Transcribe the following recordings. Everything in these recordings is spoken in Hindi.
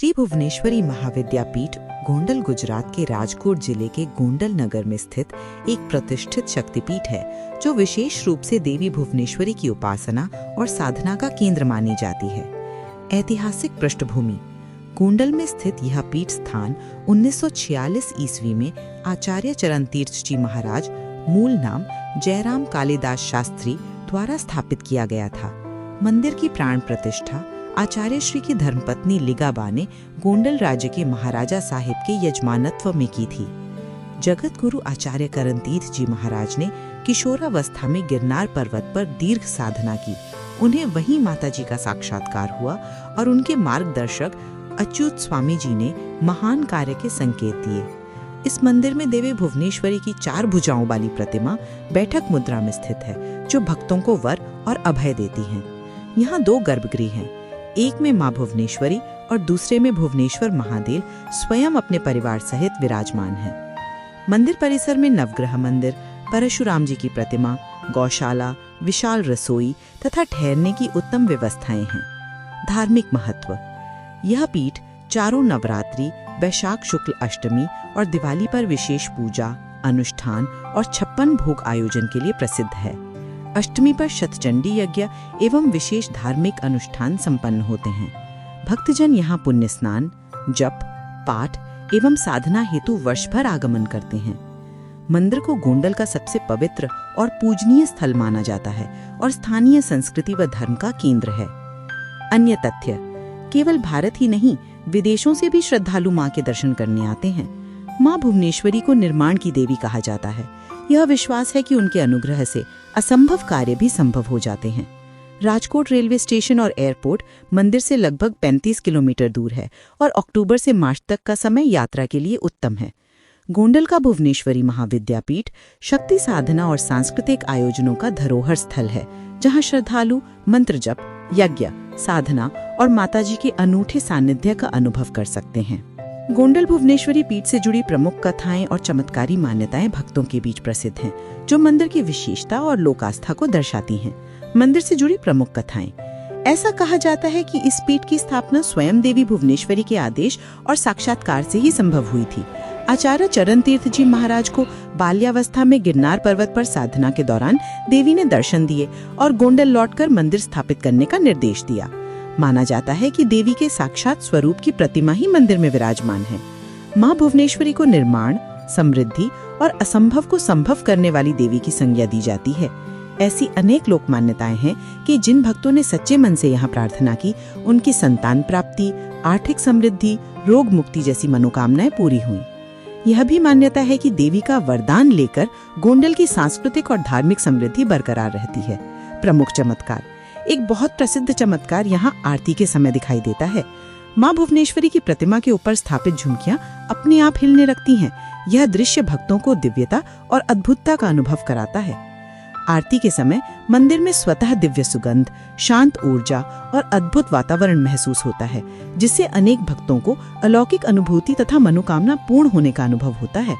श्री भुवनेश्वरी महाविद्यापीठ गोंडल गुजरात के राजकोट जिले के गोंडल नगर में स्थित एक प्रतिष्ठित शक्तिपीठ है जो विशेष रूप से देवी भुवनेश्वरी की उपासना और साधना का केंद्र मानी जाती है। ऐतिहासिक पृष्ठभूमि। गोंडल में स्थित यह पीठ स्थान 1946 ईस्वी में आचार्य चरण तीर्थ जी महाराज, मूल नाम जयराम कालिदास शास्त्री, द्वारा स्थापित किया गया था। मंदिर की प्राण प्रतिष्ठा आचार्य श्री की धर्मपत्नी लिगाबा ने गोंडल राज्य के महाराजा साहिब के यजमानत्व में की थी। जगत गुरु आचार्य करणतीर्थ जी महाराज ने किशोरावस्था में गिरनार पर्वत पर दीर्घ साधना की। उन्हें वहीं माताजी का साक्षात्कार हुआ और उनके मार्गदर्शक अच्युत स्वामी जी ने महान कार्य के संकेत दिए। इस मंदिर में देवी भुवनेश्वरी की 4 भुजाओं वाली प्रतिमा बैठक मुद्रा में स्थित है, जो भक्तों को वर और अभय देती हैं। यहाँ 2 गर्भगृह हैं, एक में मां भुवनेश्वरी और दूसरे में भुवनेश्वर महादेव स्वयं अपने परिवार सहित विराजमान हैं। मंदिर परिसर में नवग्रह मंदिर, परशुराम जी की प्रतिमा, गौशाला, विशाल रसोई तथा ठहरने की उत्तम व्यवस्थाएं हैं। धार्मिक महत्व। यह पीठ चारों नवरात्रि, वैशाख शुक्ल अष्टमी और दिवाली पर विशेष पूजा, अनुष्ठान और 56 भोग आयोजन के लिए प्रसिद्ध है। अष्टमी पर शतचंडी यज्ञ एवं विशेष धार्मिक अनुष्ठान संपन्न होते हैं। भक्तजन यहाँ पुण्य स्नान, जप, पाठ एवं साधना हेतु वर्ष भर आगमन करते हैं। मंदिर को गोंडल का सबसे पवित्र और पूजनीय स्थल माना जाता है और स्थानीय संस्कृति व धर्म का केंद्र है। अन्य तथ्य। केवल भारत ही नहीं, विदेशों से भी श्रद्धालु मां के दर्शन करने आते हैं। मां भुवनेश्वरी को निर्माण की देवी कहा जाता है। यह विश्वास है कि उनके अनुग्रह से असंभव कार्य भी संभव हो जाते हैं। राजकोट रेलवे स्टेशन और एयरपोर्ट मंदिर से लगभग 35 किलोमीटर दूर है और अक्टूबर से मार्च तक का समय यात्रा के लिए उत्तम है। गोंडल का भुवनेश्वरी महाविद्यापीठ शक्ति साधना और सांस्कृतिक आयोजनों का धरोहर स्थल है, जहां श्रद्धालु मंत्र जप, यज्ञ, साधना और माताजी के अनूठे सानिध्य का अनुभव कर सकते हैं। गोंडल भुवनेश्वरी पीठ से जुड़ी प्रमुख कथाएं और चमत्कारी मान्यताएं भक्तों के बीच प्रसिद्ध हैं, जो मंदिर की विशेषता और लोकास्था को दर्शाती हैं। मंदिर से जुड़ी प्रमुख कथाएं। ऐसा कहा जाता है कि इस पीठ की स्थापना स्वयं देवी भुवनेश्वरी के आदेश और साक्षात्कार से ही संभव हुई थी। आचार्य चरण तीर्थ जी महाराज को बाल्यावस्था में गिरनार पर्वत पर साधना के दौरान देवी ने दर्शन दिए और गोंडल लौटकर मंदिर स्थापित करने का निर्देश दिया। माना जाता है कि देवी के साक्षात स्वरूप की प्रतिमा ही मंदिर में विराजमान है। मां भुवनेश्वरी को निर्माण, समृद्धि और असंभव को संभव करने वाली देवी की संज्ञा दी जाती है। ऐसी अनेक लोक मान्यताएं हैं कि जिन भक्तों ने सच्चे मन से यहाँ प्रार्थना की, उनकी संतान प्राप्ति, आर्थिक समृद्धि, रोग मुक्ति जैसी मनोकामनाएं पूरी हुई। यह भी मान्यता है कि देवी का वरदान लेकर गोंडल की सांस्कृतिक और धार्मिक समृद्धि बरकरार रहती है। प्रमुख चमत्कार। एक बहुत प्रसिद्ध चमत्कार यहाँ आरती के समय दिखाई देता है। मां भुवनेश्वरी की प्रतिमा के ऊपर स्थापित झुमकियां अपने आप हिलने लगती हैं। यह दृश्य भक्तों को दिव्यता और अद्भुतता का अनुभव कराता है। आरती के समय मंदिर में स्वतः दिव्य सुगंध, शांत ऊर्जा और अद्भुत वातावरण महसूस होता है, जिससे अनेक भक्तों को अलौकिक अनुभूति तथा मनोकामना पूर्ण होने का अनुभव होता है।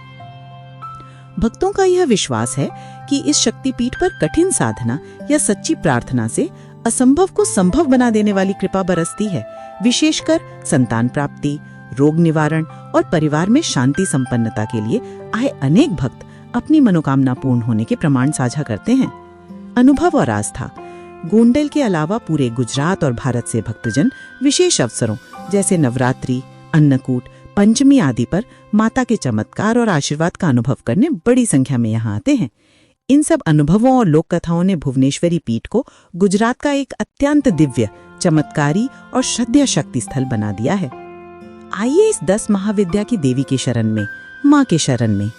भक्तों का यह विश्वास है कि इस शक्तिपीठ पर कठिन साधना या सच्ची प्रार्थना से असंभव को संभव बना देने वाली कृपा बरसती है। विशेषकर संतान प्राप्ति, रोग निवारण और परिवार में शांति संपन्नता के लिए आए अनेक भक्त अपनी मनोकामना पूर्ण होने के प्रमाण साझा करते हैं। अनुभव और आस्था। गोंडल के अलावा पूरे गुजरात और भारत से भक्तजन विशेष अवसरों जैसे नवरात्रि, अन्नकूट, पंचमी आदि पर माता के चमत्कार और आशीर्वाद का अनुभव करने बड़ी संख्या में यहाँ आते हैं। इन सब अनुभवों और लोक कथाओं ने भुवनेश्वरी पीठ को गुजरात का एक अत्यंत दिव्य, चमत्कारी और श्रद्धेय शक्ति स्थल बना दिया है। आइए इस 10 महाविद्या की देवी के शरण में, मां के शरण में